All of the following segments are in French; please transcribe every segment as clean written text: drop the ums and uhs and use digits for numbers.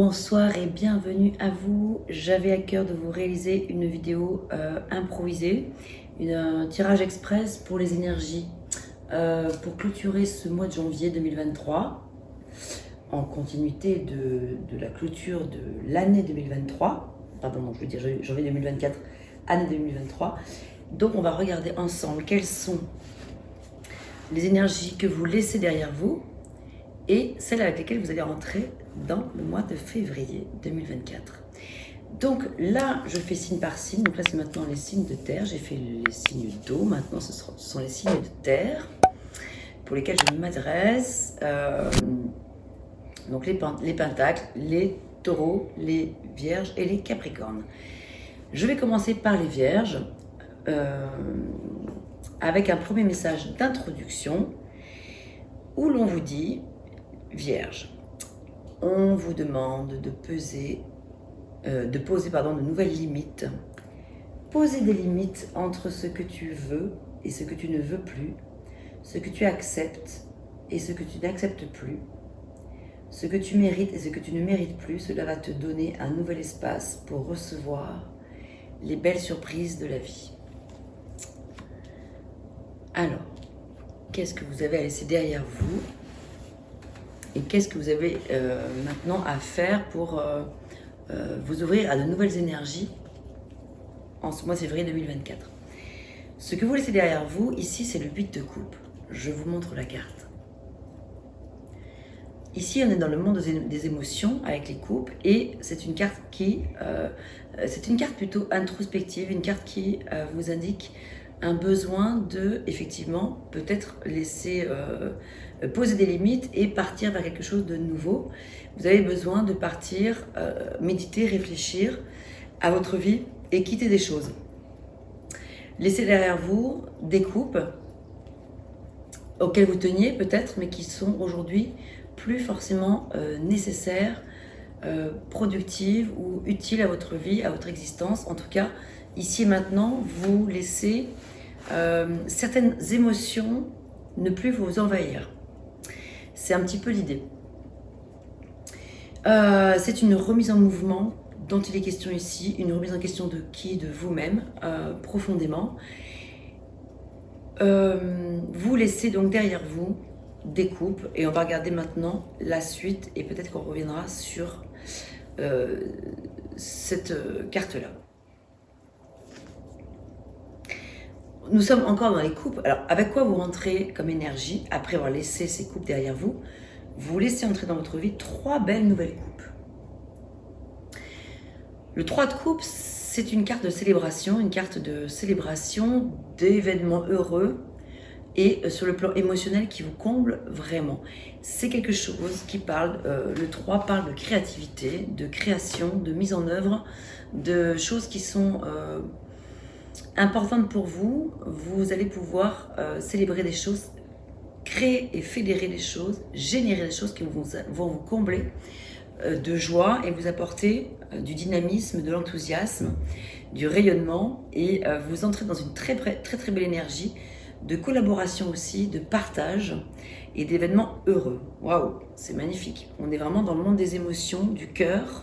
Bonsoir et bienvenue à vous. J'avais à cœur de vous réaliser une vidéo improvisée, un tirage express pour les énergies pour clôturer ce mois de janvier 2023 en continuité de la clôture de l'année 2023, pardon, non, je veux dire janvier 2024, année 2023. Donc on va regarder ensemble quelles sont les énergies que vous laissez derrière vous et celles avec lesquelles vous allez rentrer dans le mois de février 2024. Donc là, je fais signe par signe. Donc là, c'est maintenant les signes de terre. J'ai fait les signes d'eau. Maintenant, ce sont les signes de terre pour lesquels je m'adresse. Donc les pentacles, les taureaux, les vierges et les capricornes. Je vais commencer par les vierges avec un premier message d'introduction où l'on vous dit: Vierge, on vous demande de poser de nouvelles limites. Poser des limites entre ce que tu veux et ce que tu ne veux plus, ce que tu acceptes et ce que tu n'acceptes plus, ce que tu mérites et ce que tu ne mérites plus. Cela va te donner un nouvel espace pour recevoir les belles surprises de la vie. Alors, qu'est-ce que vous avez à laisser derrière vous? Et qu'est-ce que vous avez maintenant à faire pour vous ouvrir à de nouvelles énergies en ce mois de février 2024? Ce que vous laissez derrière vous, ici, c'est le 8 de coupe. Je vous montre la carte. Ici, on est dans le monde des émotions avec les coupes et c'est une carte c'est une carte plutôt introspective, une carte qui vous indique un besoin de, effectivement, peut-être laisser poser des limites et partir vers quelque chose de nouveau. Vous avez besoin de partir, méditer, réfléchir à votre vie et quitter des choses. Laissez derrière vous des coupes auxquelles vous teniez peut-être, mais qui sont aujourd'hui plus forcément nécessaires, productives ou utiles à votre vie, à votre existence. En tout cas, ici et maintenant, vous laissez certaines émotions ne plus vous envahir. C'est un petit peu l'idée. C'est une remise en mouvement dont il est question ici, une remise en question de qui? De vous-même, profondément. Vous laissez donc derrière vous des coupes et on va regarder maintenant la suite et peut-être qu'on reviendra sur cette carte-là. Nous sommes encore dans les coupes. Alors, avec quoi vous rentrez comme énergie après avoir laissé ces coupes derrière vous? Vous laissez entrer dans votre vie 3 belles nouvelles coupes. Le 3 de coupe, c'est une carte de célébration, d'événements heureux et sur le plan émotionnel qui vous comble vraiment. C'est quelque chose qui parle, le 3 parle de créativité, de création, de mise en œuvre, de choses qui sont importantes pour vous. Vous allez pouvoir célébrer des choses, créer et fédérer des choses, générer des choses qui vont vous combler de joie et vous apporter du dynamisme, de l'enthousiasme, du rayonnement et vous entrez dans une très belle énergie de collaboration aussi, de partage et d'événements heureux. Waouh, c'est magnifique. On est vraiment dans le monde des émotions, du cœur,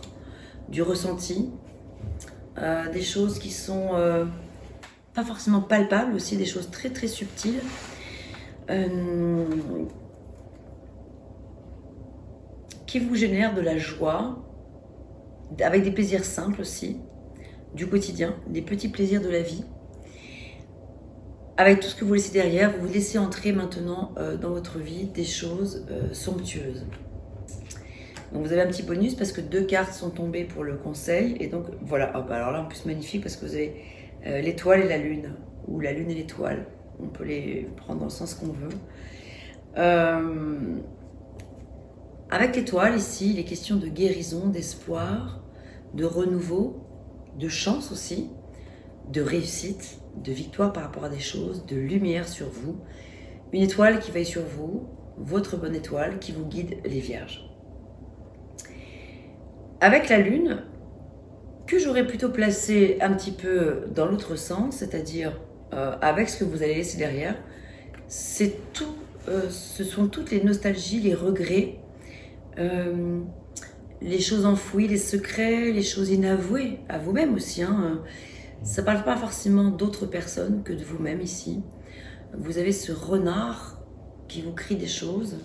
du ressenti, des choses qui sont pas forcément palpables, aussi des choses très subtiles. Qui vous génèrent de la joie, avec des plaisirs simples aussi, du quotidien, des petits plaisirs de la vie. Avec tout ce que vous laissez derrière, vous laissez entrer maintenant dans votre vie des choses somptueuses. Donc vous avez un petit bonus parce que 2 cartes sont tombées pour le conseil. Et donc voilà, oh, bah alors là en plus magnifique parce que vous avez l'étoile et la lune, ou la lune et l'étoile. On peut les prendre dans le sens qu'on veut. Avec l'étoile ici, il est question de guérison, d'espoir, de renouveau, de chance aussi, de réussite, de victoire par rapport à des choses, de lumière sur vous. Une étoile qui veille sur vous, votre bonne étoile qui vous guide les vierges. Avec la lune, que j'aurais plutôt placé un petit peu dans l'autre sens, c'est-à-dire avec ce que vous allez laisser derrière, c'est tout, ce sont toutes les nostalgies, les regrets, les choses enfouies, les secrets, les choses inavouées, à vous-même aussi. Hein. Ça ne parle pas forcément d'autres personnes que de vous-même ici. Vous avez ce renard qui vous crie des choses.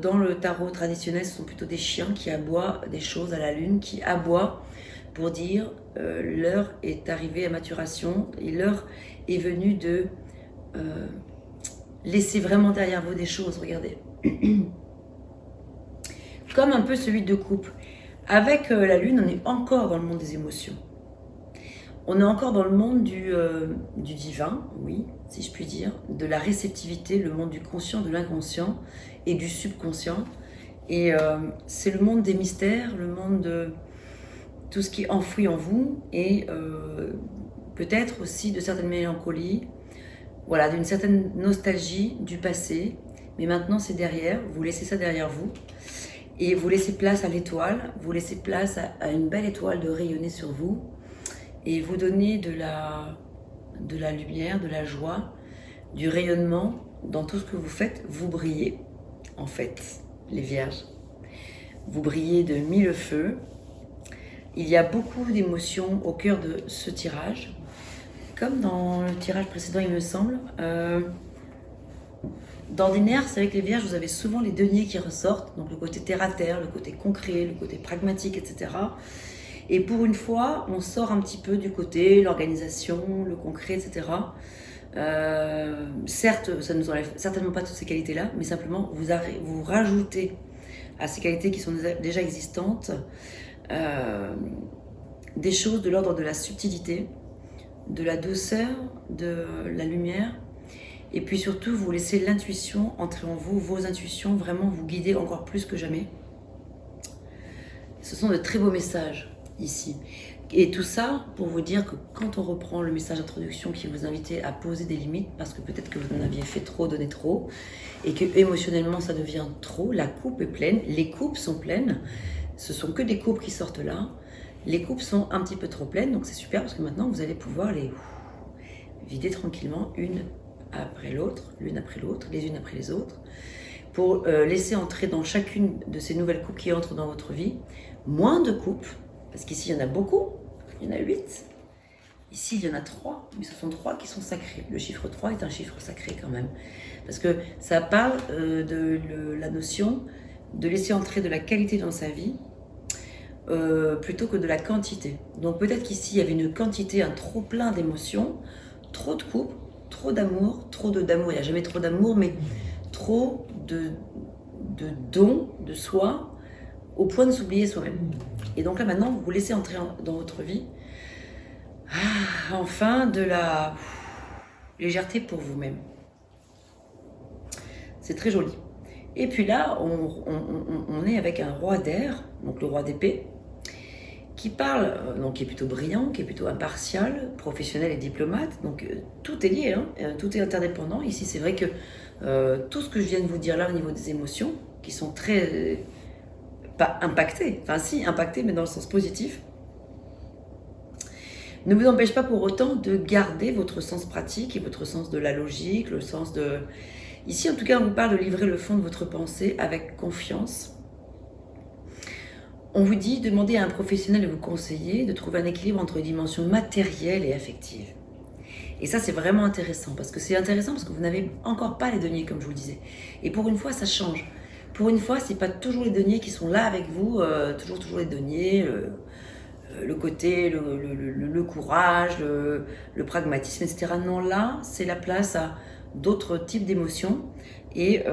Dans le tarot traditionnel, ce sont plutôt des chiens qui aboient des choses à la lune, qui aboient pour dire l'heure est arrivée à maturation et l'heure est venue de laisser vraiment derrière vous des choses. Regardez. Comme un peu celui de couple. Avec la lune, on est encore dans le monde des émotions. On est encore dans le monde du divin, oui, si je puis dire, de la réceptivité, le monde du conscient, de l'inconscient et du subconscient. Et c'est le monde des mystères, le monde de tout ce qui est enfoui en vous et peut-être aussi de certaines mélancolies, voilà, d'une certaine nostalgie du passé. Mais maintenant, c'est derrière, vous laissez ça derrière vous et vous laissez place à l'étoile, vous laissez place à une belle étoile de rayonner sur vous. Et vous donnez de la lumière, de la joie, du rayonnement dans tout ce que vous faites. Vous brillez, en fait, les vierges. Vous brillez de mille feux. Il y a beaucoup d'émotions au cœur de ce tirage. Comme dans le tirage précédent, il me semble. D'ordinaire, c'est avec les vierges, vous avez souvent les deniers qui ressortent. Donc le côté terre-à-terre, le côté concret, le côté pragmatique, etc. Et pour une fois, on sort un petit peu du côté, l'organisation, le concret, etc. Certes, ça ne nous enlève certainement pas toutes ces qualités-là, mais simplement, vous rajoutez à ces qualités qui sont déjà existantes des choses de l'ordre de la subtilité, de la douceur, de la lumière. Et puis surtout, vous laissez l'intuition entrer en vous, vos intuitions vraiment vous guider encore plus que jamais. Ce sont de très beaux messages ici. Et tout ça pour vous dire que quand on reprend le message d'introduction qui vous invitait à poser des limites, parce que peut-être que vous en aviez fait trop, donné trop, et que émotionnellement ça devient trop, la coupe est pleine, les coupes sont pleines, ce sont que des coupes qui sortent là, les coupes sont un petit peu trop pleines, donc c'est super parce que maintenant vous allez pouvoir les vider tranquillement, une après l'autre, l'une après l'autre, les unes après les autres, pour laisser entrer dans chacune de ces nouvelles coupes qui entrent dans votre vie, moins de coupes, parce qu'ici il y en a beaucoup, il y en a 8. Ici il y en a 3, mais ce sont 3 qui sont sacrés. Le chiffre 3 est un chiffre sacré quand même. Parce que ça parle de la notion de laisser entrer de la qualité dans sa vie plutôt que de la quantité. Donc peut-être qu'ici il y avait une quantité, un trop plein d'émotions, trop de coupes, trop d'amour, d'amour, il n'y a jamais trop d'amour, mais trop de dons de soi, au point de s'oublier soi-même. Et donc là maintenant, vous laissez entrer dans votre vie, enfin, de la légèreté pour vous-même. C'est très joli. Et puis là, on est avec un roi d'air, donc le roi d'épée, qui parle, donc qui est plutôt brillant, qui est plutôt impartial, professionnel et diplomate. Donc tout est lié, hein, tout est interdépendant. Ici, c'est vrai que tout ce que je viens de vous dire là au niveau des émotions, qui sont très... pas impactées, enfin si, impactées, mais dans le sens positif, ne vous empêche pas pour autant de garder votre sens pratique et votre sens de la logique, le sens de... Ici, en tout cas, on vous parle de livrer le fond de votre pensée avec confiance. On vous dit, demandez à un professionnel de vous conseiller, de trouver un équilibre entre les dimensions matérielles et affectives. Et ça, c'est vraiment intéressant, parce que vous n'avez encore pas les deniers, comme je vous le disais. Et pour une fois, ça change. Pour une fois, ce n'est pas toujours les deniers qui sont là avec vous, toujours les deniers, le côté, le courage, le pragmatisme, etc. Non, là, c'est la place à d'autres types d'émotions et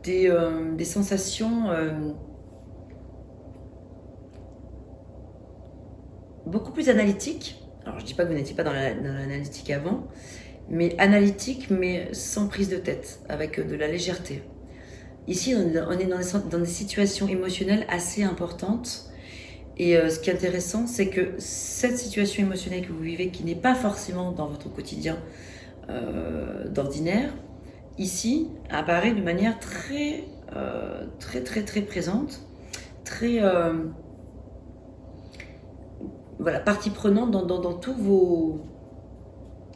des sensations beaucoup plus analytiques. Alors, je ne dis pas que vous n'étiez pas dans l'analytique avant, mais analytique, mais sans prise de tête, avec de la légèreté. Ici, on est dans des situations émotionnelles assez importantes. Et ce qui est intéressant, c'est que cette situation émotionnelle que vous vivez, qui n'est pas forcément dans votre quotidien d'ordinaire, ici, apparaît de manière très présente, très voilà, partie prenante dans tous vos...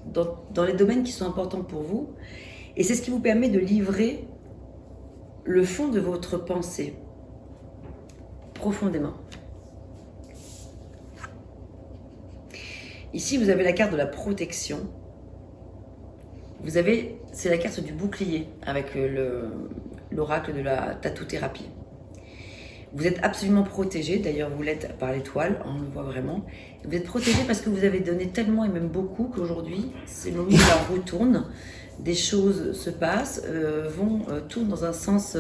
dans les domaines qui sont importants pour vous. Et c'est ce qui vous permet de livrer le fond de votre pensée, profondément. Ici, vous avez la carte de la protection. Vous avez, c'est la carte du bouclier avec l'oracle de la tattoo-thérapie. Vous êtes absolument protégé, d'ailleurs vous l'êtes par l'étoile, on le voit vraiment. Vous êtes protégé parce que vous avez donné tellement et même beaucoup qu'aujourd'hui, c'est le moment où la roue tourne, des choses se passent, tournent dans un sens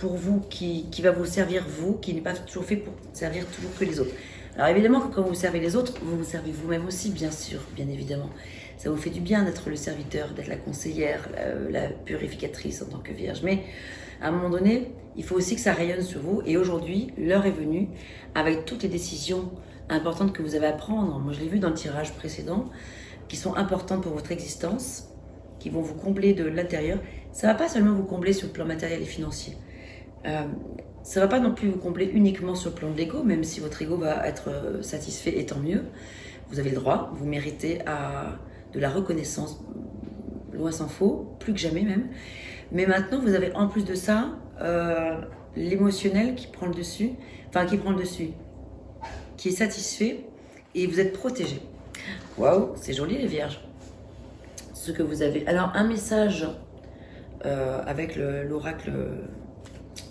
pour vous qui va vous servir vous, qui n'est pas toujours fait pour servir toujours que les autres. Alors évidemment que quand vous servez les autres, vous vous servez vous-même aussi, bien sûr, bien évidemment. Ça vous fait du bien d'être le serviteur, d'être la conseillère, la purificatrice en tant que vierge. Mais à un moment donné, il faut aussi que ça rayonne sur vous. Et aujourd'hui, l'heure est venue, avec toutes les décisions importantes que vous avez à prendre. Moi, je l'ai vu dans le tirage précédent, qui sont importantes pour votre existence, qui vont vous combler de l'intérieur. Ça ne va pas seulement vous combler sur le plan matériel et financier. Ça ne va pas non plus vous combler uniquement sur le plan de l'ego, même si votre ego va être satisfait et tant mieux. Vous avez le droit, vous méritez de la reconnaissance, loin s'en faut, plus que jamais même. Mais maintenant, vous avez en plus de ça, l'émotionnel qui prend le dessus, qui est satisfait et vous êtes protégé. Waouh, c'est joli les vierges. Ce que vous avez. Alors, un message avec l'oracle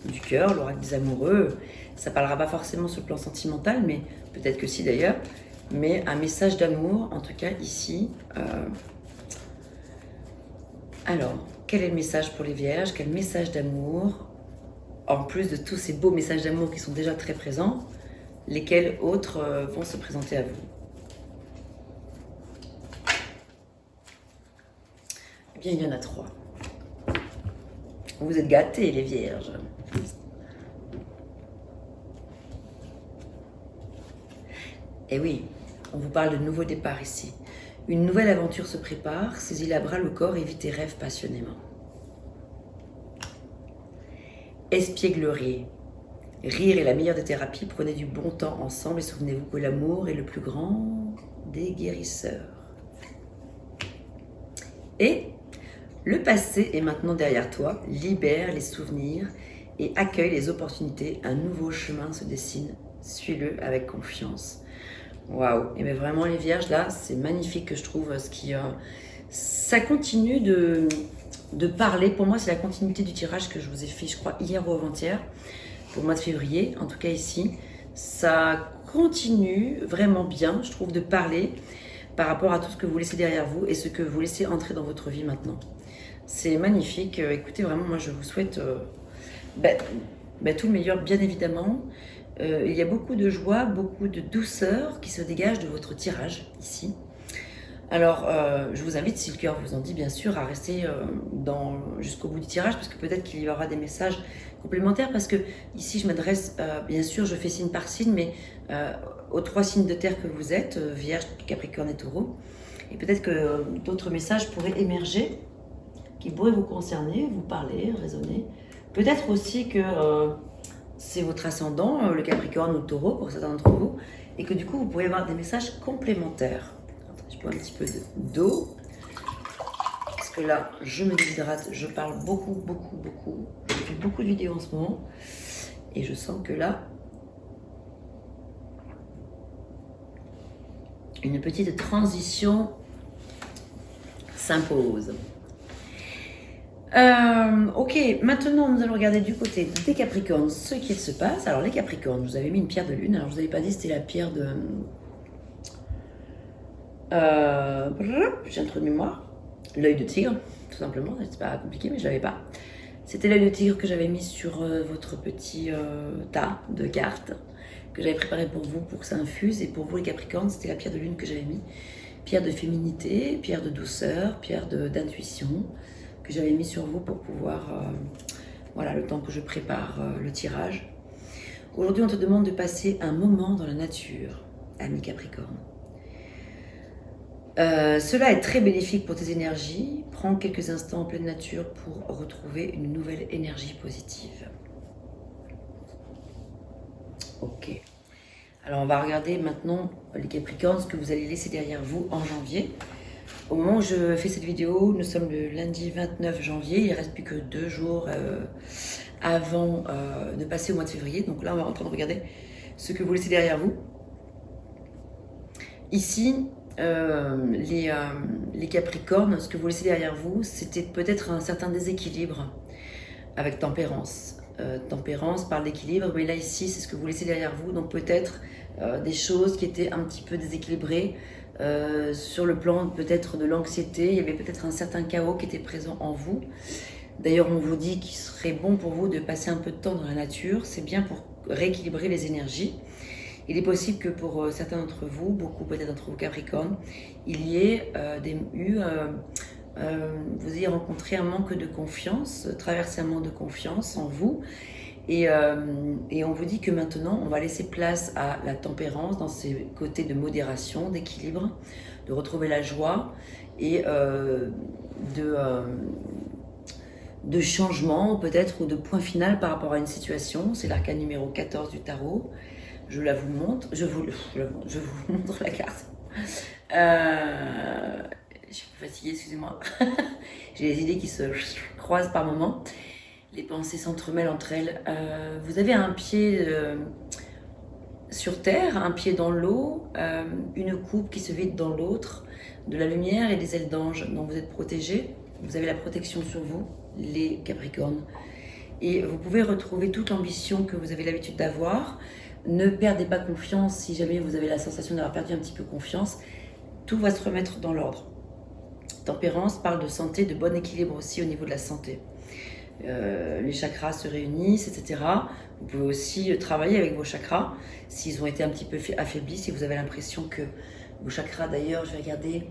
du cœur, l'oracle des amoureux, ça parlera pas forcément sur le plan sentimental, mais peut-être que si d'ailleurs, mais un message d'amour, en tout cas ici. Alors, quel est le message pour les vierges? Quel message d'amour? En plus de tous ces beaux messages d'amour qui sont déjà très présents, lesquels autres vont se présenter à vous? Eh bien, il y en a 3. Vous êtes gâtés, les vierges. Et oui, on vous parle de nouveau départ ici. Une nouvelle aventure se prépare, saisis-la à bras le corps et vis tes rêves passionnément. Espièglerie. Rire est la meilleure des thérapies, prenez du bon temps ensemble et souvenez-vous que l'amour est le plus grand des guérisseurs. Et le passé est maintenant derrière toi, libère les souvenirs et accueille les opportunités. Un nouveau chemin se dessine, suis-le avec confiance. Waouh! Et bien vraiment les vierges là, c'est magnifique que je trouve ça continue de parler. Pour moi, c'est la continuité du tirage que je vous ai fait, je crois, hier ou avant-hier, pour le mois de février. En tout cas ici, ça continue vraiment bien, je trouve, de parler par rapport à tout ce que vous laissez derrière vous et ce que vous laissez entrer dans votre vie maintenant. C'est magnifique. Écoutez, vraiment, moi, je vous souhaite tout le meilleur, bien évidemment. Il y a beaucoup de joie, beaucoup de douceur qui se dégage de votre tirage ici. Alors, je vous invite, si le cœur vous en dit, bien sûr, à rester jusqu'au bout du tirage, parce que peut-être qu'il y aura des messages complémentaires, parce que ici, je m'adresse, bien sûr, je fais signe par signe, mais aux 3 signes de terre que vous êtes, Vierge, Capricorne et Taureau. Et peut-être que d'autres messages pourraient émerger, qui pourraient vous concerner, vous parler, résonner. Peut-être aussi que c'est votre ascendant, le Capricorne ou le Taureau, pour certains d'entre vous, et que du coup, vous pourriez avoir des messages complémentaires. Je bois un petit peu d'eau, parce que là, je me déshydrate, je parle beaucoup. Je fais beaucoup de vidéos en ce moment, et je sens que là, une petite transition s'impose. Ok, maintenant nous allons regarder du côté des Capricornes ce qu'il se passe. Alors les Capricornes, vous avez mis une pierre de lune. Alors je vous avais pas dit c'était la pierre de... j'ai un trou de mémoire. L'œil de tigre, tout simplement. C'est pas compliqué, mais je l'avais pas. C'était l'œil de tigre que j'avais mis sur votre petit tas de cartes que j'avais préparé pour vous, pour que ça infuse. Et pour vous les Capricornes, c'était la pierre de lune que j'avais mis. Pierre de féminité, pierre de douceur, pierre d'intuition, que j'avais mis sur vous pour pouvoir, voilà, le temps que je prépare le tirage. Aujourd'hui, on te demande de passer un moment dans la nature, ami Capricorne. Cela est très bénéfique pour tes énergies. Prends quelques instants en pleine nature pour retrouver une nouvelle énergie positive. Ok. Alors, on va regarder maintenant les Capricornes, ce que vous allez laisser derrière vous en janvier. Au moment où je fais cette vidéo, nous sommes le lundi 29 janvier, il ne reste plus que 2 jours avant de passer au mois de février. Donc là, on va en train de regarder ce que vous laissez derrière vous. Ici, les Capricornes, ce que vous laissez derrière vous, c'était peut-être un certain déséquilibre avec Tempérance. Tempérance parle d'équilibre, mais là ici, c'est ce que vous laissez derrière vous. Donc peut-être des choses qui étaient un petit peu déséquilibrées sur le plan peut-être de l'anxiété. Il y avait peut-être un certain chaos qui était présent en vous. D'ailleurs, on vous dit qu'il serait bon pour vous de passer un peu de temps dans la nature. C'est bien pour rééquilibrer les énergies. Il est possible que pour certains d'entre vous, beaucoup peut-être d'entre vous Capricorne, il y ait vous ayez rencontré un manque de confiance, traversé un manque de confiance en vous. Et on vous dit que maintenant, on va laisser place à la tempérance dans ses côtés de modération, d'équilibre, de retrouver la joie et de changement peut-être ou de point final par rapport à une situation. C'est l'arcane numéro 14 du tarot. Je la vous montre, je vous montre la carte. Je suis fatiguée, excusez-moi. J'ai les idées qui se croisent par moments. Les pensées s'entremêlent entre elles. Vous avez un pied sur terre, un pied dans l'eau, une coupe qui se vide dans l'autre, de la lumière et des ailes d'ange. Donc vous êtes protégés. Vous avez la protection sur vous, les Capricornes. Et vous pouvez retrouver toute l'ambition que vous avez l'habitude d'avoir. Ne perdez pas confiance si jamais vous avez la sensation d'avoir perdu un petit peu confiance. Tout va se remettre dans l'ordre. Tempérance parle de santé, de bon équilibre aussi au niveau de la santé. Les chakras se réunissent, etc. Vous pouvez aussi travailler avec vos chakras s'ils ont été un petit peu affaiblis, si vous avez l'impression que vos chakras, d'ailleurs, je vais regarder.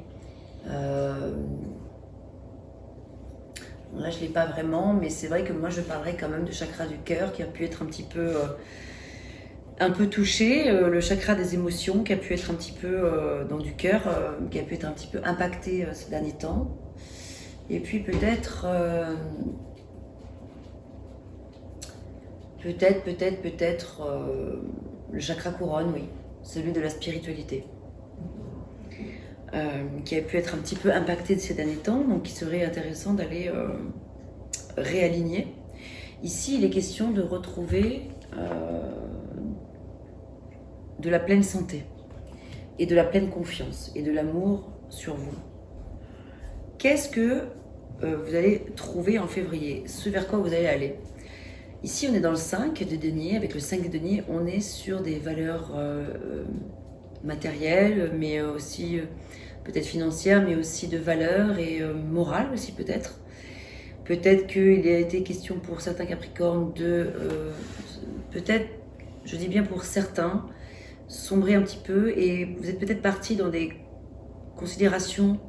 Là, je ne l'ai pas vraiment, mais c'est vrai que moi, je parlerai quand même de chakra du cœur qui a pu être un petit peu touché, le chakra des émotions qui a pu être un petit peu dans du cœur, qui a pu être un petit peu impacté ces derniers temps. Et puis peut-être le chakra couronne, oui, celui de la spiritualité, qui a pu être un petit peu impacté ces derniers temps, donc il serait intéressant d'aller réaligner. Ici, il est question de retrouver de la pleine santé et de la pleine confiance et de l'amour sur vous. Qu'est-ce que vous allez trouver en février? Ce vers quoi vous allez aller? Ici, on est dans le 5 de denier. Avec le 5 de denier, on est sur des valeurs matérielles, mais aussi peut-être financières, mais aussi de valeurs et morales aussi peut-être. Peut-être qu'il a été question pour certains Capricornes de... peut-être, je dis bien pour certains, sombrer un petit peu et vous êtes peut-être parti dans des considérations,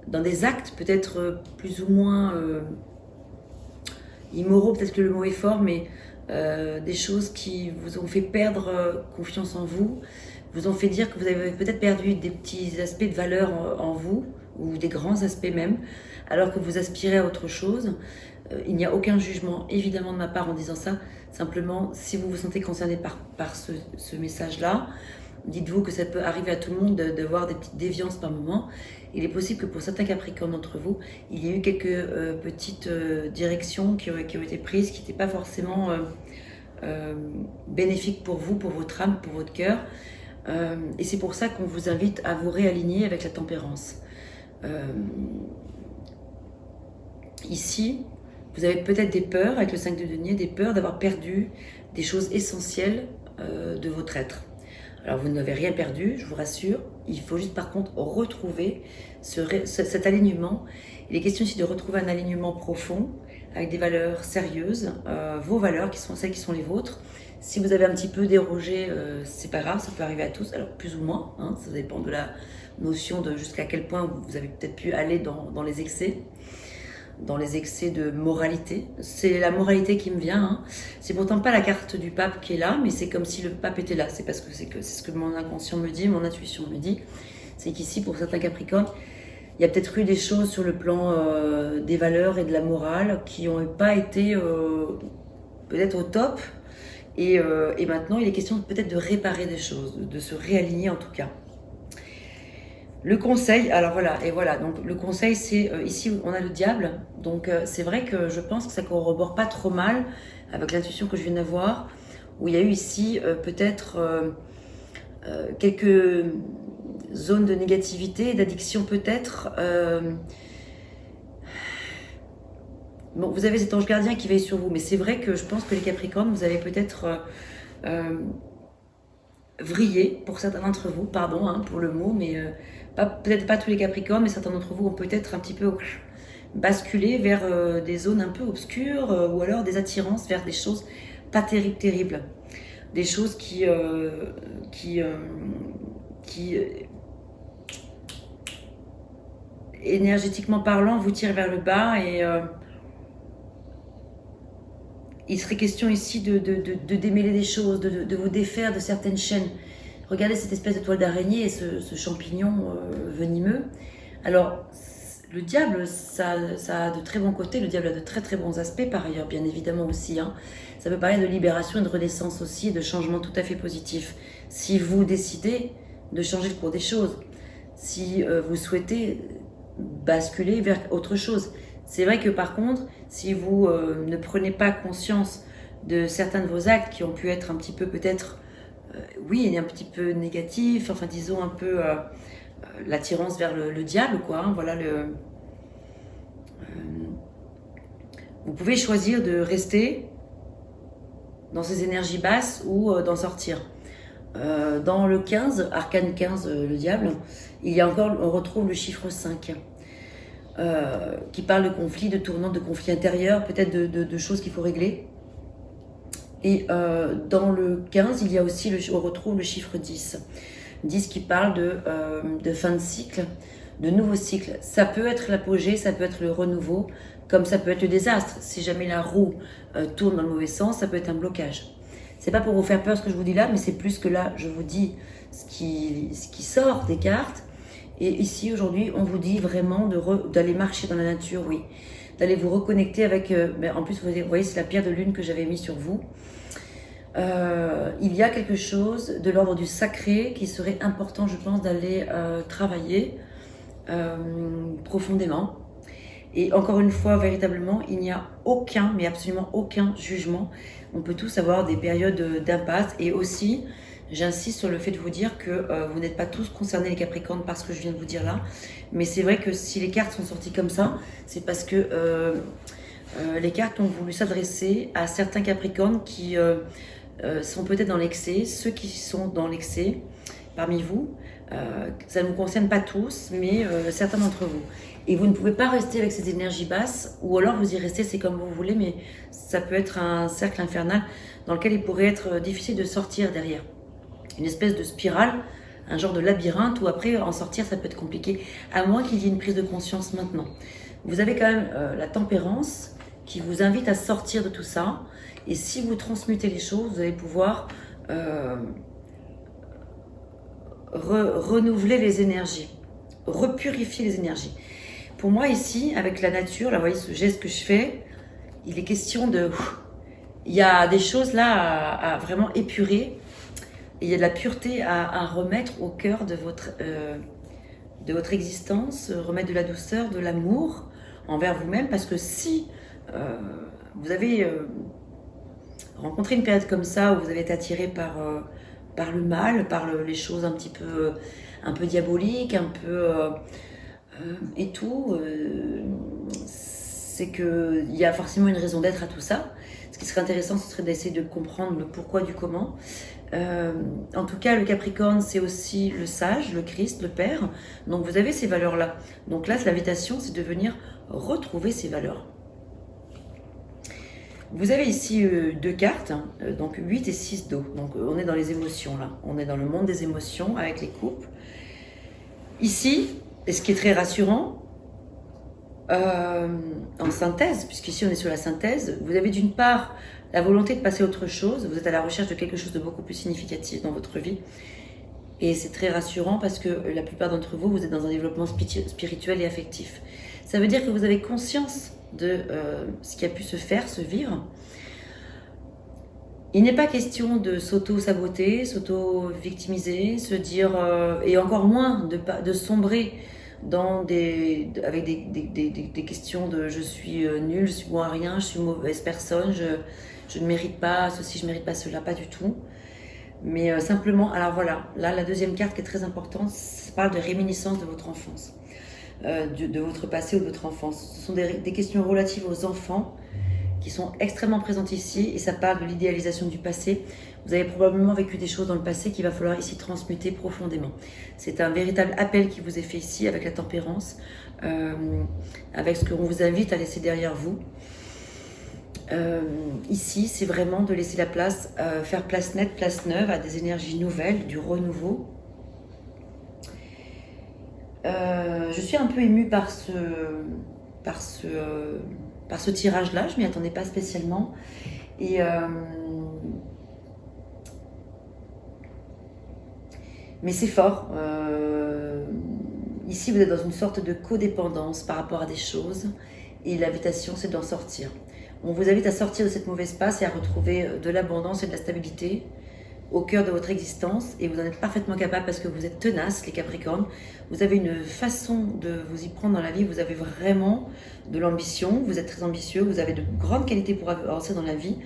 dans des actes peut-être plus ou moins immoraux, peut-être que le mot est fort, mais des choses qui vous ont fait perdre confiance en vous, vous ont fait dire que vous avez peut-être perdu des petits aspects de valeur en vous, ou des grands aspects même, alors que vous aspirez à autre chose. Il n'y a aucun jugement, évidemment, de ma part en disant ça. Simplement, si vous vous sentez concerné par ce message-là, dites-vous que ça peut arriver à tout le monde de voir des petites déviances par moment. Il est possible que pour certains Capricornes d'entre vous, il y ait eu quelques petites directions qui ont été prises, qui n'étaient pas forcément bénéfiques pour vous, pour votre âme, pour votre cœur. Et c'est pour ça qu'on vous invite à vous réaligner avec la tempérance. Ici, vous avez peut-être des peurs, avec le 5 de denier, des peurs d'avoir perdu des choses essentielles de votre être. Alors, vous n'avez rien perdu, je vous rassure. Il faut juste, par contre, retrouver cet alignement. Il est question ici de retrouver un alignement profond, avec des valeurs sérieuses, vos valeurs, qui sont celles qui sont les vôtres. Si vous avez un petit peu dérogé, c'est pas grave, ça peut arriver à tous, alors plus ou moins, hein, ça dépend de la notion de jusqu'à quel point vous avez peut-être pu aller dans les excès. Dans les excès de moralité. C'est la moralité qui me vient. Hein. C'est pourtant pas la carte du pape qui est là, mais c'est comme si le pape était là. C'est parce que c'est ce que mon inconscient me dit, mon intuition me dit. C'est qu'ici, pour certains Capricornes, il y a peut-être eu des choses sur le plan des valeurs et de la morale qui n'ont pas été peut-être au top. Et maintenant, il est question peut-être de réparer des choses, de se réaligner en tout cas. Le conseil, alors voilà, et voilà, donc le conseil c'est, ici on a le diable, donc c'est vrai que je pense que ça corrobore pas trop mal avec l'intuition que je viens d'avoir, où il y a eu ici peut-être quelques zones de négativité, d'addiction peut-être. Bon, vous avez cet ange gardien qui veille sur vous, mais c'est vrai que je pense que les Capricornes, vous avez peut-être euh, vrillé, pour certains d'entre vous, pardon hein, pour le mot, mais peut-être pas tous les Capricornes, mais certains d'entre vous ont peut-être un petit peu basculé vers des zones un peu obscures ou alors des attirances vers des choses pas terribles. Des choses qui énergétiquement parlant, vous tirent vers le bas et il serait question ici de démêler des choses, de vous défaire de certaines chaînes. Regardez cette espèce de toile d'araignée et ce champignon venimeux. Alors, le diable, ça a de très bons côtés, le diable a de très bons aspects par ailleurs, bien évidemment aussi. Hein. Ça peut parler de libération et de renaissance aussi, de changement tout à fait positif. Si vous décidez de changer le cours des choses, si vous souhaitez basculer vers autre chose. C'est vrai que par contre, si vous ne prenez pas conscience de certains de vos actes qui ont pu être un petit peu peut-être, oui, un petit peu négatifs, enfin disons un peu l'attirance vers le diable, quoi. Hein, voilà vous pouvez choisir de rester dans ces énergies basses ou d'en sortir. Dans le 15, arcane 15, le diable, il y a encore, on retrouve le chiffre 5. Qui parle de conflits, de tournants, de conflits intérieurs, peut-être de choses qu'il faut régler. Et dans le 15, il y a aussi, on retrouve le chiffre 10. 10 qui parle de fin de cycle, de nouveau cycle. Ça peut être l'apogée, ça peut être le renouveau, comme ça peut être le désastre. Si jamais la roue tourne dans le mauvais sens, ça peut être un blocage. C'est pas pour vous faire peur ce que je vous dis là, mais c'est plus que là, je vous dis ce qui sort des cartes. Et ici, aujourd'hui, on vous dit vraiment d'aller marcher dans la nature, oui. D'aller vous reconnecter avec... en plus, vous voyez, c'est la pierre de lune que j'avais mise sur vous. Il y a quelque chose de l'ordre du sacré qui serait important, je pense, d'aller travailler profondément. Et encore une fois, véritablement, il n'y a aucun, mais absolument aucun jugement. On peut tous avoir des périodes d'impasse et aussi... J'insiste sur le fait de vous dire que vous n'êtes pas tous concernés les Capricornes par ce que je viens de vous dire là. Mais c'est vrai que si les cartes sont sorties comme ça, c'est parce que les cartes ont voulu s'adresser à certains Capricornes qui sont peut-être dans l'excès, ceux qui sont dans l'excès parmi vous. Ça ne vous concerne pas tous, mais certains d'entre vous. Et vous ne pouvez pas rester avec ces énergies basses, ou alors vous y restez, c'est comme vous voulez, mais ça peut être un cercle infernal dans lequel il pourrait être difficile de sortir derrière. Une espèce de spirale, un genre de labyrinthe où après en sortir ça peut être compliqué, à moins qu'il y ait une prise de conscience maintenant. Vous avez quand même la tempérance qui vous invite à sortir de tout ça, et si vous transmutez les choses, vous allez pouvoir renouveler les énergies, repurifier les énergies. Pour moi ici, avec la nature, là vous voyez ce geste que je fais, il est question de... Il y a des choses là à vraiment épurer. Et il y a de la pureté à remettre au cœur de votre existence, remettre de la douceur, de l'amour envers vous-même, parce que si vous avez rencontré une période comme ça, où vous avez été attiré par le mal, par les choses un peu diaboliques, un peu et tout, c'est qu'il y a forcément une raison d'être à tout ça. Ce qui serait intéressant, ce serait d'essayer de comprendre le pourquoi du comment. En tout cas, le Capricorne, c'est aussi le sage, le Christ, le Père. Donc vous avez ces valeurs-là. Donc là, l'invitation, c'est de venir retrouver ces valeurs. Vous avez ici deux cartes, hein, donc 8 et 6 d'eau. Donc on est dans les émotions là. On est dans le monde des émotions avec les couples. Ici, et ce qui est très rassurant, en synthèse, puisqu'ici on est sur la synthèse, vous avez d'une part la volonté de passer à autre chose, vous êtes à la recherche de quelque chose de beaucoup plus significatif dans votre vie. Et c'est très rassurant parce que la plupart d'entre vous, vous êtes dans un développement spirituel et affectif. Ça veut dire que vous avez conscience de ce qui a pu se faire, se vivre. Il n'est pas question de s'auto-saboter, s'auto-victimiser, se dire, et encore moins de sombrer avec des questions de je suis nulle, je suis bon à rien, je suis une mauvaise personne, je ne mérite pas ceci, je ne mérite pas cela, pas du tout. Mais simplement, alors voilà, là la deuxième carte qui est très importante, ça parle de réminiscence de votre enfance, de votre passé ou de votre enfance. Ce sont des questions relatives aux enfants qui sont extrêmement présentes ici, et ça parle de l'idéalisation du passé. Vous avez probablement vécu des choses dans le passé qu'il va falloir ici transmuter profondément. C'est un véritable appel qui vous est fait ici avec la tempérance, avec ce qu'on vous invite à laisser derrière vous. Ici, c'est vraiment de laisser la place, faire place nette, place neuve à des énergies nouvelles, du renouveau. Je suis un peu émue par ce tirage-là, je ne m'y attendais pas spécialement. Mais c'est fort. Ici, vous êtes dans une sorte de codépendance par rapport à des choses, et l'invitation, c'est d'en sortir. On vous invite à sortir de cette mauvaise passe et à retrouver de l'abondance et de la stabilité au cœur de votre existence, et vous en êtes parfaitement capable parce que vous êtes tenaces, les Capricornes. Vous avez une façon de vous y prendre dans la vie, vous avez vraiment de l'ambition, vous êtes très ambitieux, vous avez de grandes qualités pour avancer dans la vie.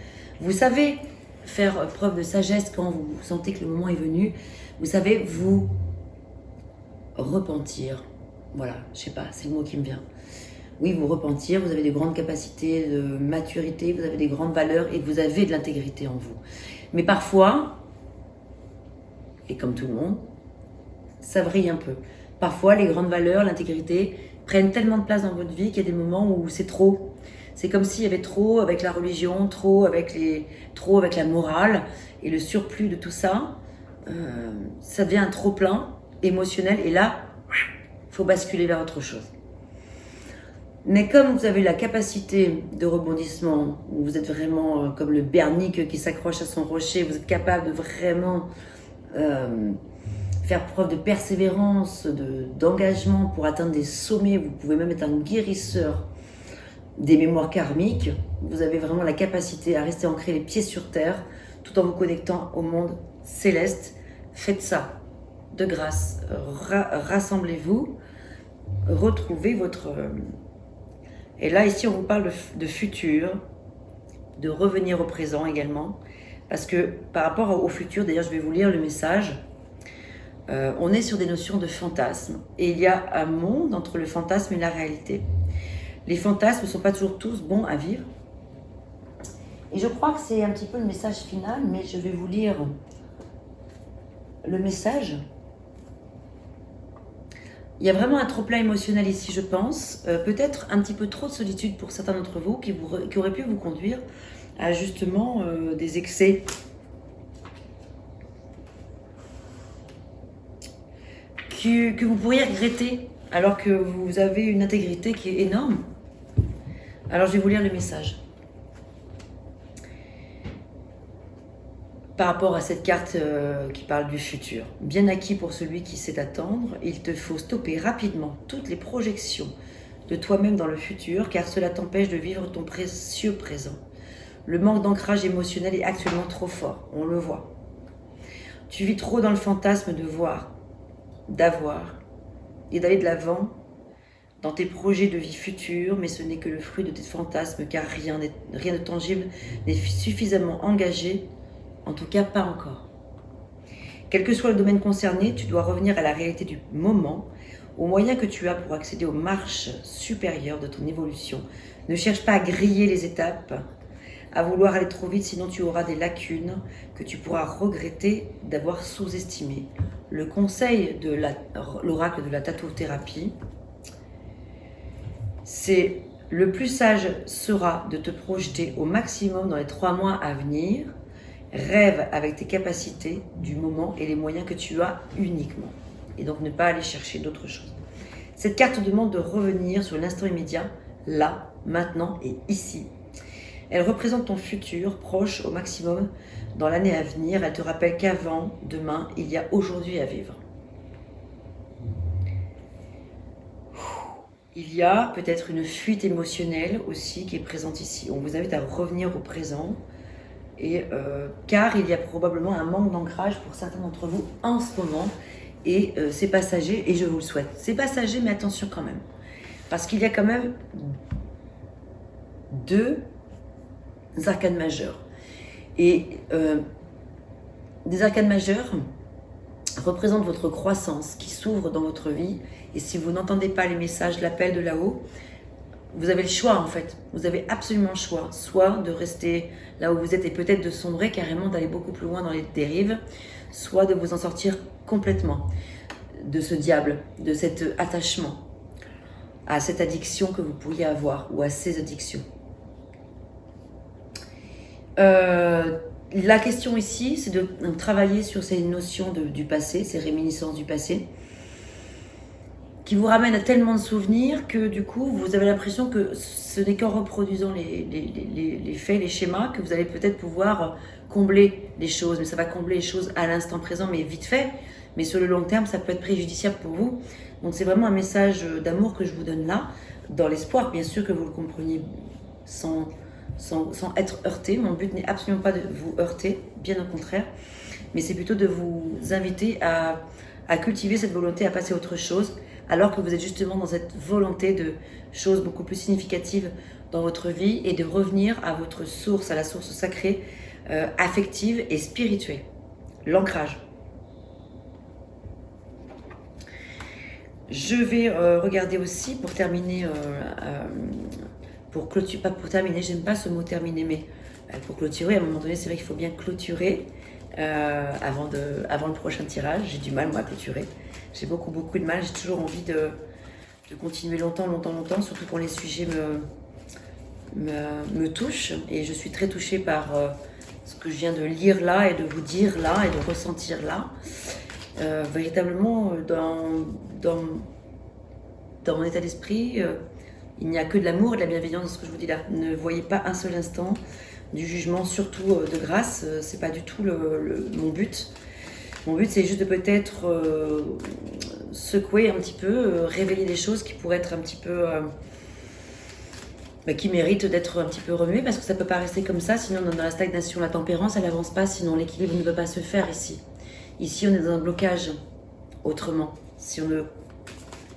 Vous savez faire preuve de sagesse quand vous sentez que le moment est venu. Vous savez vous repentir. Voilà, je sais pas, c'est le mot qui me vient. Oui, vous repentir, vous avez des grandes capacités de maturité, vous avez des grandes valeurs et vous avez de l'intégrité en vous. Mais parfois, et comme tout le monde, ça vrille un peu. Parfois, les grandes valeurs, l'intégrité, prennent tellement de place dans votre vie qu'il y a des moments où c'est trop. C'est comme s'il y avait trop avec la religion, trop avec la morale, et le surplus de tout ça, ça devient un trop-plein émotionnel, et là, il faut basculer vers autre chose. Mais comme vous avez la capacité de rebondissement, où vous êtes vraiment comme le bernique qui s'accroche à son rocher, vous êtes capable de vraiment faire preuve de persévérance, d'engagement pour atteindre des sommets. Vous pouvez même être un guérisseur des mémoires karmiques. Vous avez vraiment la capacité à rester ancré les pieds sur terre tout en vous connectant au monde céleste. Faites ça de grâce. Rassemblez-vous, retrouvez votre... Et là, ici, on vous parle de futur, de revenir au présent également. Parce que par rapport au futur, d'ailleurs, je vais vous lire le message. On est sur des notions de fantasme. Et il y a un monde entre le fantasme et la réalité. Les fantasmes ne sont pas toujours tous bons à vivre. Et je crois que c'est un petit peu le message final, mais je vais vous lire le message. Il y a vraiment un trop-plein émotionnel ici, je pense. Peut-être un petit peu trop de solitude pour certains d'entre vous qui auraient pu vous conduire à justement des excès. Que vous pourriez regretter alors que vous avez une intégrité qui est énorme. Alors je vais vous lire le message. Par rapport à cette carte qui parle du futur. Bien acquis pour celui qui sait attendre, il te faut stopper rapidement toutes les projections de toi-même dans le futur, car cela t'empêche de vivre ton précieux présent. Le manque d'ancrage émotionnel est actuellement trop fort, on le voit. Tu vis trop dans le fantasme de voir, d'avoir et d'aller de l'avant dans tes projets de vie future, mais ce n'est que le fruit de tes fantasmes, car rien de tangible n'est suffisamment engagé, en tout cas pas encore. Quel que soit le domaine concerné, tu dois revenir à la réalité du moment, aux moyens que tu as pour accéder aux marches supérieures de ton évolution. Ne cherche pas à griller les étapes, à vouloir aller trop vite, sinon tu auras des lacunes que tu pourras regretter d'avoir sous-estimées. Le conseil de l'oracle de la tattothérapie, c'est le plus sage sera de te projeter au maximum dans les 3 mois à venir. Rêve avec tes capacités du moment et les moyens que tu as uniquement. Et donc ne pas aller chercher d'autres choses. Cette carte te demande de revenir sur l'instant immédiat, là, maintenant et ici. Elle représente ton futur proche au maximum dans l'année à venir. Elle te rappelle qu'avant, demain, il y a aujourd'hui à vivre. Il y a peut-être une fuite émotionnelle aussi qui est présente ici. On vous invite à revenir au présent, Et, car il y a probablement un manque d'ancrage pour certains d'entre vous en ce moment. Et c'est passager, et je vous le souhaite. C'est passager, mais attention quand même. Parce qu'il y a quand même 2 arcanes majeures. Et des arcanes majeures représentent votre croissance qui s'ouvre dans votre vie. Et si vous n'entendez pas les messages, l'appel de là-haut, vous avez le choix en fait. Vous avez absolument le choix. Soit de rester là où vous êtes et peut-être de sombrer carrément, d'aller beaucoup plus loin dans les dérives, soit de vous en sortir complètement de ce diable, de cet attachement à cette addiction que vous pourriez avoir ou à ces addictions. La question ici, c'est de travailler sur ces notions du passé, ces réminiscences du passé, qui vous ramènent à tellement de souvenirs que du coup, vous avez l'impression que ce n'est qu'en reproduisant les faits, les schémas, que vous allez peut-être pouvoir combler les choses. Mais ça va combler les choses à l'instant présent, mais vite fait. Mais sur le long terme, ça peut être préjudiciable pour vous. Donc c'est vraiment un message d'amour que je vous donne là, dans l'espoir, bien sûr, que vous le compreniez sans être heurté. Mon but n'est absolument pas de vous heurter, bien au contraire, mais c'est plutôt de vous inviter à cultiver cette volonté à passer à autre chose, alors que vous êtes justement dans cette volonté de choses beaucoup plus significatives dans votre vie et de revenir à votre source, à la source sacrée, affective et spirituelle, l'ancrage. Je vais regarder aussi pour terminer, pour clôturer, pas pour terminer, j'aime pas ce mot terminer, mais pour clôturer, à un moment donné, c'est vrai qu'il faut bien clôturer avant le prochain tirage. J'ai du mal, moi, à clôturer. J'ai beaucoup de mal, j'ai toujours envie de continuer longtemps, surtout quand les sujets me touchent. Et je suis très touchée par ce que je viens de lire là et de vous dire là et de ressentir là. Véritablement, dans mon état d'esprit, il n'y a que de l'amour et de la bienveillance dans ce que je vous dis là. Ne voyez pas un seul instant du jugement, surtout de grâce. C'est pas du tout mon but. Mon but, c'est juste de peut-être secouer un petit peu, révéler des choses qui pourraient être un petit peu... qui méritent d'être un petit peu remuées, parce que ça ne peut pas rester comme ça, sinon dans la stagnation, la tempérance, elle n'avance pas, sinon l'équilibre ne peut pas se faire ici. Ici, on est dans un blocage autrement. Si on ne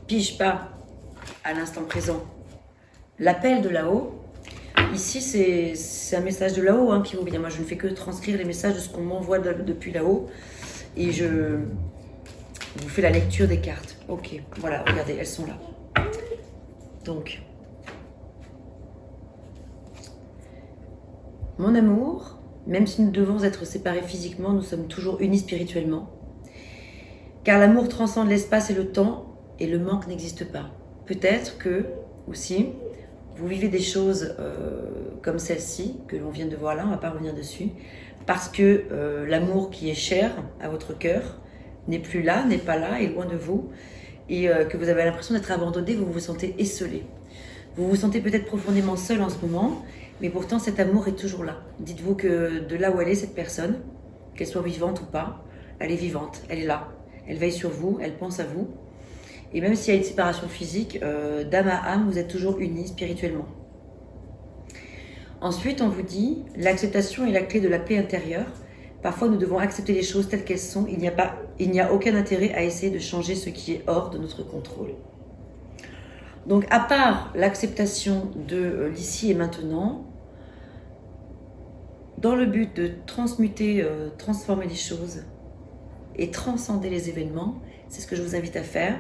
pige pas à l'instant présent l'appel de là-haut, ici, c'est un message de là-haut hein, qui vous vient. Moi, je ne fais que transcrire les messages de ce qu'on m'envoie depuis là-haut. Et je vous fais la lecture des cartes. Ok, voilà, regardez, elles sont là. Donc, mon amour, même si nous devons être séparés physiquement, nous sommes toujours unis spirituellement. Car l'amour transcende l'espace et le temps, et le manque n'existe pas. Peut-être que, aussi, vous vivez des choses comme celle-ci, que l'on vient de voir là, on ne va pas revenir dessus, parce que l'amour qui est cher à votre cœur n'est plus là, n'est pas là, est loin de vous, et que vous avez l'impression d'être abandonné, vous vous sentez esseulé. Vous vous sentez peut-être profondément seul en ce moment, mais pourtant cet amour est toujours là. Dites-vous que de là où elle est, cette personne, qu'elle soit vivante ou pas, elle est vivante, elle est là. Elle veille sur vous, elle pense à vous. Et même s'il y a une séparation physique, d'âme à âme, vous êtes toujours unis spirituellement. Ensuite, on vous dit, l'acceptation est la clé de la paix intérieure. Parfois, nous devons accepter les choses telles qu'elles sont. Il n'y a aucun intérêt à essayer de changer ce qui est hors de notre contrôle. Donc, à part l'acceptation de l'ici et maintenant, dans le but de transmuter, transformer les choses et transcender les événements, c'est ce que je vous invite à faire.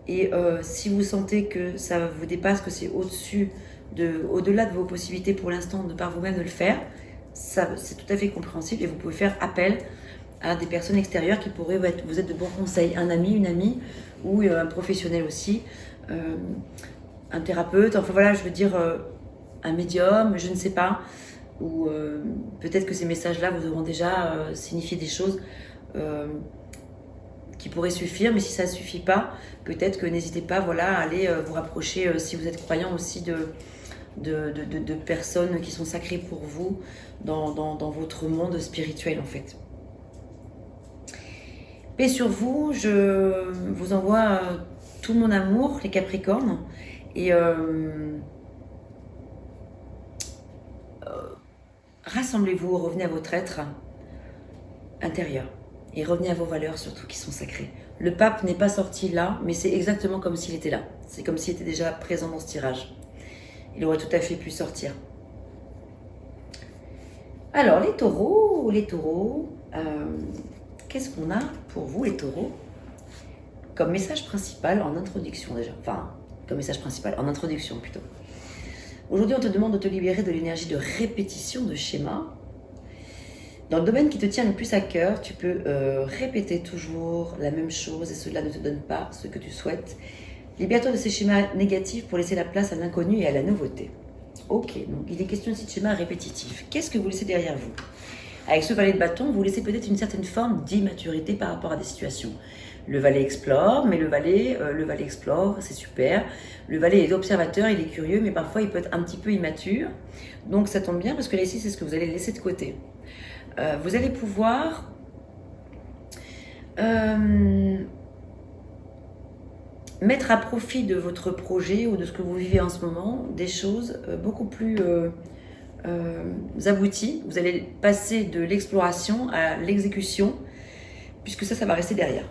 Et si vous sentez que ça vous dépasse, que c'est au-delà de vos possibilités pour l'instant, de par vous-même de le faire, c'est tout à fait compréhensible et vous pouvez faire appel à des personnes extérieures qui pourraient vous être de bons conseils. Un ami, une amie ou un professionnel aussi, un thérapeute, enfin voilà, je veux dire un médium, je ne sais pas, ou peut-être que ces messages-là vous auront déjà signifié des choses qui pourraient suffire, mais si ça ne suffit pas, peut-être que n'hésitez pas voilà, à aller vous rapprocher, si vous êtes croyant aussi de personnes qui sont sacrées pour vous dans votre monde spirituel en fait. Paix sur vous, je vous envoie tout mon amour, les Capricornes, et rassemblez-vous, revenez à votre être intérieur. Et revenez à vos valeurs surtout qui sont sacrées. Le pape n'est pas sorti là, mais c'est exactement comme s'il était là. C'est comme s'il était déjà présent dans ce tirage. Il aurait tout à fait pu sortir. Alors les taureaux, qu'est-ce qu'on a pour vous les taureaux comme message principal en introduction déjà. Enfin, comme message principal en introduction plutôt. Aujourd'hui, on te demande de te libérer de l'énergie de répétition de schémas. Dans le domaine qui te tient le plus à cœur, tu peux répéter toujours la même chose et cela ne te donne pas ce que tu souhaites. Libère-toi de ces schémas négatifs pour laisser la place à l'inconnu et à la nouveauté. Ok, donc il est question ici de schémas répétitifs. Qu'est-ce que vous laissez derrière vous? Avec ce valet de bâton, vous laissez peut-être une certaine forme d'immaturité par rapport à des situations. Le valet explore, mais le valet explore, c'est super. Le valet est observateur, il est curieux, mais parfois il peut être un petit peu immature. Donc ça tombe bien parce que là ici, c'est ce que vous allez laisser de côté. Vous allez pouvoir mettre à profit de votre projet ou de ce que vous vivez en ce moment des choses beaucoup plus abouties. Vous allez passer de l'exploration à l'exécution, puisque ça va rester derrière.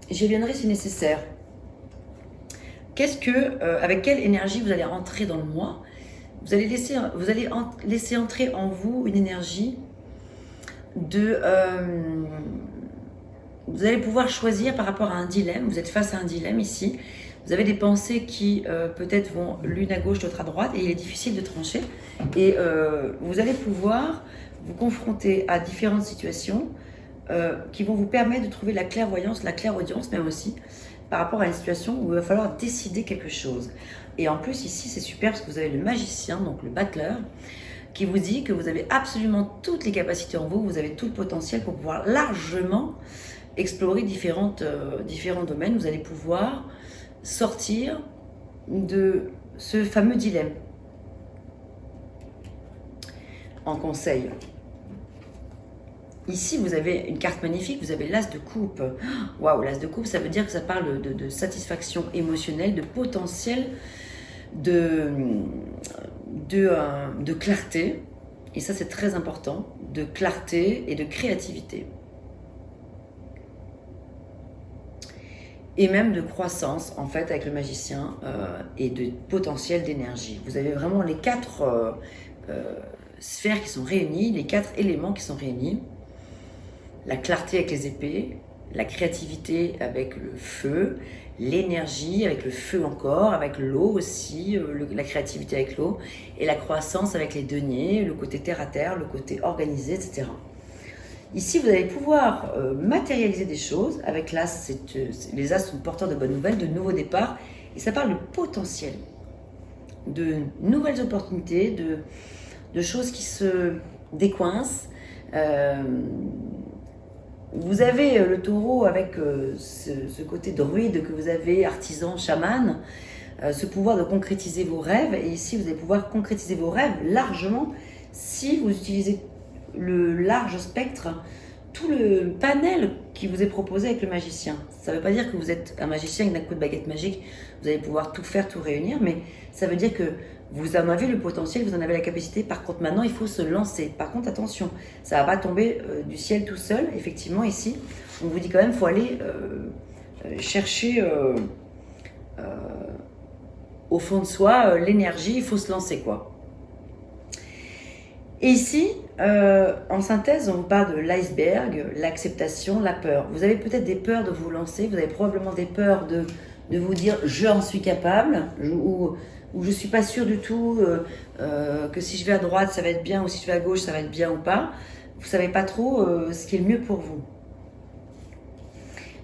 J'y reviendrai si nécessaire. Avec quelle énergie vous allez rentrer dans le mois? Vous allez laisser entrer en vous une énergie vous allez pouvoir choisir par rapport à un dilemme. Vous êtes face à un dilemme ici. Vous avez des pensées qui peut-être vont l'une à gauche, l'autre à droite, et il est difficile de trancher. Et vous allez pouvoir vous confronter à différentes situations qui vont vous permettre de trouver la clairvoyance, la clairaudience même aussi, par rapport à une situation où il va falloir décider quelque chose. Et en plus ici c'est super parce que vous avez le magicien, donc le battleur, qui vous dit que vous avez absolument toutes les capacités en vous, vous avez tout le potentiel pour pouvoir largement explorer différents domaines. Vous allez pouvoir sortir de ce fameux dilemme. En conseil. Ici, vous avez une carte magnifique, vous avez l'as de coupe. Waouh, l'as de coupe, ça veut dire que ça parle de satisfaction émotionnelle, de potentiel, de clarté. Et ça, c'est très important, de clarté et de créativité. Et même de croissance, en fait, avec le magicien, et de potentiel d'énergie. Vous avez vraiment les 4 sphères qui sont réunies, les 4 éléments qui sont réunis. La clarté avec les épées, la créativité avec le feu, l'énergie avec le feu encore, avec l'eau aussi, la créativité avec l'eau, et la croissance avec les deniers, le côté terre à terre, le côté organisé, etc. Ici, vous allez pouvoir matérialiser des choses. Avec l'as, les as sont porteurs de bonnes nouvelles, de nouveaux départs, et ça parle de potentiel, de nouvelles opportunités, de choses qui se décoincent. Vous avez le taureau avec ce côté druide que vous avez, artisan, chaman, ce pouvoir de concrétiser vos rêves. Et ici, vous allez pouvoir concrétiser vos rêves largement si vous utilisez le large spectre, tout le panel qui vous est proposé avec le magicien. Ça ne veut pas dire que vous êtes un magicien avec d'un coup de baguette magique, vous allez pouvoir tout faire, tout réunir, mais ça veut dire que vous en avez le potentiel, vous en avez la capacité. Par contre, maintenant, il faut se lancer. Par contre, attention, ça ne va pas tomber du ciel tout seul. Effectivement, ici, on vous dit quand même qu'il faut aller chercher au fond de soi l'énergie, il faut se lancer, quoi. Et ici, en synthèse, on vous parle de l'iceberg, l'acceptation, la peur. Vous avez peut-être des peurs de vous lancer, vous avez probablement des peurs de vous dire « j'en suis capable » ou je ne suis pas sûre du tout que si je vais à droite, ça va être bien, ou si je vais à gauche, ça va être bien ou pas. Vous ne savez pas trop ce qui est le mieux pour vous.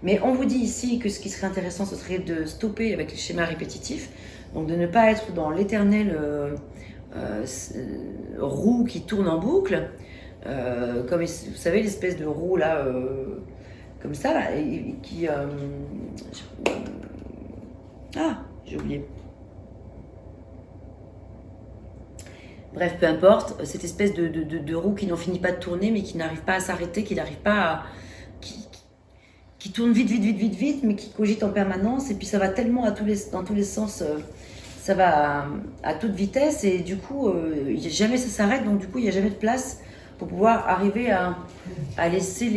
Mais on vous dit ici que ce qui serait intéressant, ce serait de stopper avec les schémas répétitifs, donc de ne pas être dans l'éternel roue qui tourne en boucle, comme vous savez l'espèce de roue là, comme ça là, et qui j'ai oublié. Bref, peu importe, cette espèce de roue qui n'en finit pas de tourner, mais qui n'arrive pas à s'arrêter, qui n'arrive pas à... Qui tourne vite, mais qui cogite en permanence, et puis ça va tellement dans tous les sens. ça va à toute vitesse et du coup, jamais ça s'arrête. Donc du coup, il n'y a jamais de place pour pouvoir arriver à laisser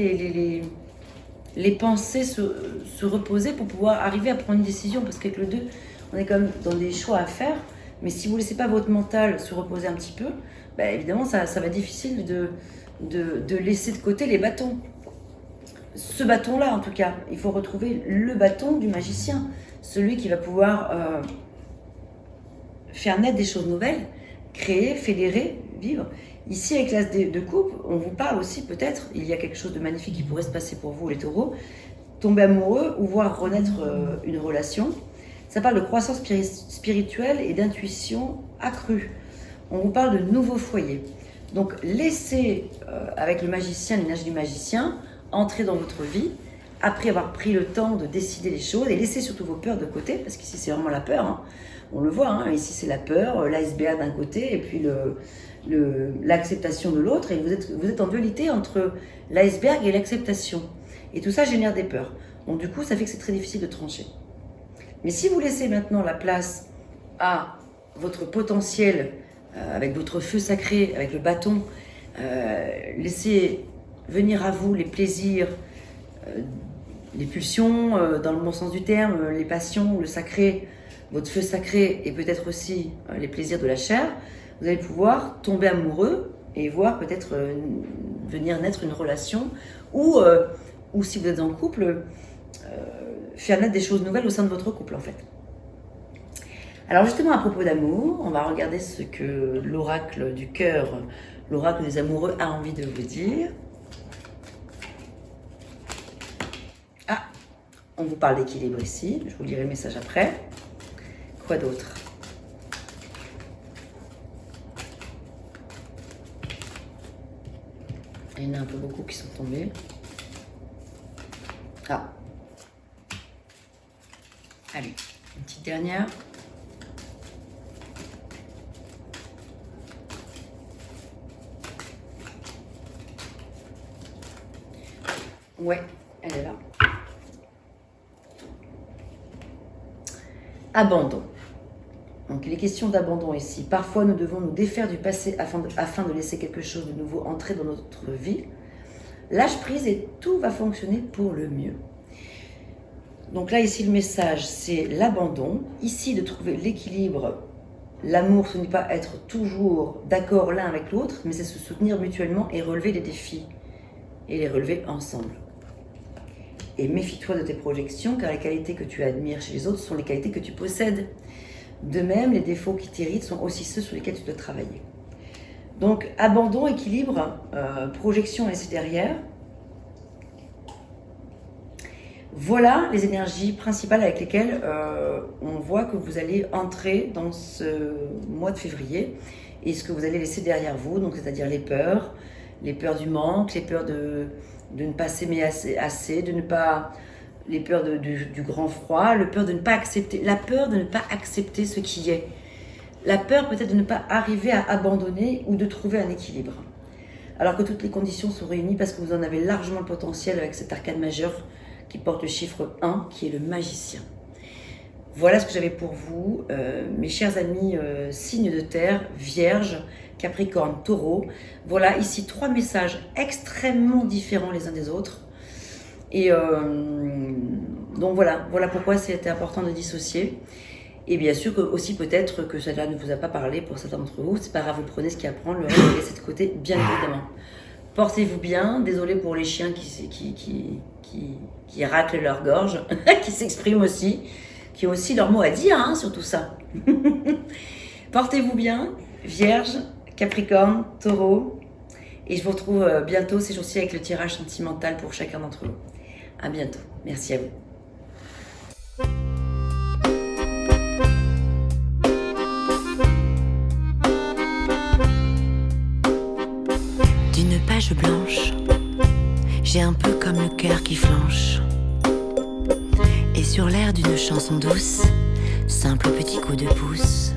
les pensées se reposer pour pouvoir arriver à prendre une décision. Parce qu'avec le 2, on est quand même dans des choix à faire. Mais si vous ne laissez pas votre mental se reposer un petit peu, bah, évidemment, ça va être difficile de laisser de côté les bâtons. Ce bâton-là, en tout cas, il faut retrouver le bâton du magicien. Celui qui va pouvoir faire naître des choses nouvelles, créer, fédérer, vivre. Ici, avec l'as de coupe, on vous parle aussi peut-être, il y a quelque chose de magnifique qui pourrait se passer pour vous, les taureaux, tomber amoureux ou voir renaître une relation. Ça parle de croissance spirituelle et d'intuition accrue. On vous parle de nouveaux foyers. Donc, laissez, avec le magicien, l'énergie du magicien, entrer dans votre vie, après avoir pris le temps de décider les choses, et laissez surtout vos peurs de côté, parce qu'ici, c'est vraiment la peur. Hein. On le voit, hein. Ici, c'est la peur, l'iceberg d'un côté, et puis l'acceptation de l'autre, et vous êtes en dualité entre l'iceberg et l'acceptation. Et tout ça génère des peurs. Donc, du coup, ça fait que c'est très difficile de trancher. Mais si vous laissez maintenant la place à votre potentiel, avec votre feu sacré, avec le bâton, laissez venir à vous les plaisirs, les pulsions, dans le bon sens du terme, les passions, le sacré, votre feu sacré et peut-être aussi les plaisirs de la chair, vous allez pouvoir tomber amoureux et voir peut-être venir naître une relation ou si vous êtes en couple, faire naître des choses nouvelles au sein de votre couple en fait. Alors justement à propos d'amour, on va regarder ce que l'oracle du cœur, l'oracle des amoureux a envie de vous dire. Ah, on vous parle d'équilibre ici, je vous lirai le message après. Quoi d'autre? Il y en a un peu beaucoup qui sont tombés. Ah. Allez, une petite dernière. Ouais, elle est là. Abandon. Donc, il est question d'abandon ici. Parfois, nous devons nous défaire du passé afin de laisser quelque chose de nouveau entrer dans notre vie. Lâche prise et tout va fonctionner pour le mieux. Donc là, ici, le message, c'est l'abandon. Ici, de trouver l'équilibre. L'amour, ce n'est pas être toujours d'accord l'un avec l'autre, mais c'est se soutenir mutuellement et relever les défis. Et les relever ensemble. Et méfie-toi de tes projections, car les qualités que tu admires chez les autres sont les qualités que tu possèdes. De même, les défauts qui t'irritent sont aussi ceux sur lesquels tu dois travailler. Donc, abandon, équilibre, projection à laisser derrière. Voilà les énergies principales avec lesquelles on voit que vous allez entrer dans ce mois de février et ce que vous allez laisser derrière vous, donc c'est-à-dire les peurs du manque, les peurs de ne pas s'aimer assez, de ne pas, les peurs du grand froid, la peur de ne pas accepter ce qui est, la peur peut-être de ne pas arriver à abandonner ou de trouver un équilibre. Alors que toutes les conditions sont réunies parce que vous en avez largement le potentiel avec cet arcane majeur qui porte le chiffre 1, qui est le magicien. Voilà ce que j'avais pour vous, mes chers amis signes de terre, Vierge, Capricorne, Taureau. Voilà ici 3 messages extrêmement différents les uns des autres. Et donc voilà pourquoi c'était important de dissocier. Et bien sûr que aussi peut-être que cela ne vous a pas parlé pour certains d'entre vous. C'est pas grave, vous prenez ce qu'il y a à prendre, le reste vous laissez de côté, bien évidemment. Portez-vous bien, désolé pour les chiens qui raclent leur gorge, qui s'expriment aussi, qui ont aussi leur mot à dire hein, sur tout ça. Portez-vous bien, Vierge, Capricorne, Taureau, et je vous retrouve bientôt ces jours-ci avec le tirage sentimental pour chacun d'entre vous. À bientôt. Merci à vous. D'une page blanche, j'ai un peu comme le cœur qui flanche. Et sur l'air d'une chanson douce, simple petit coup de pouce,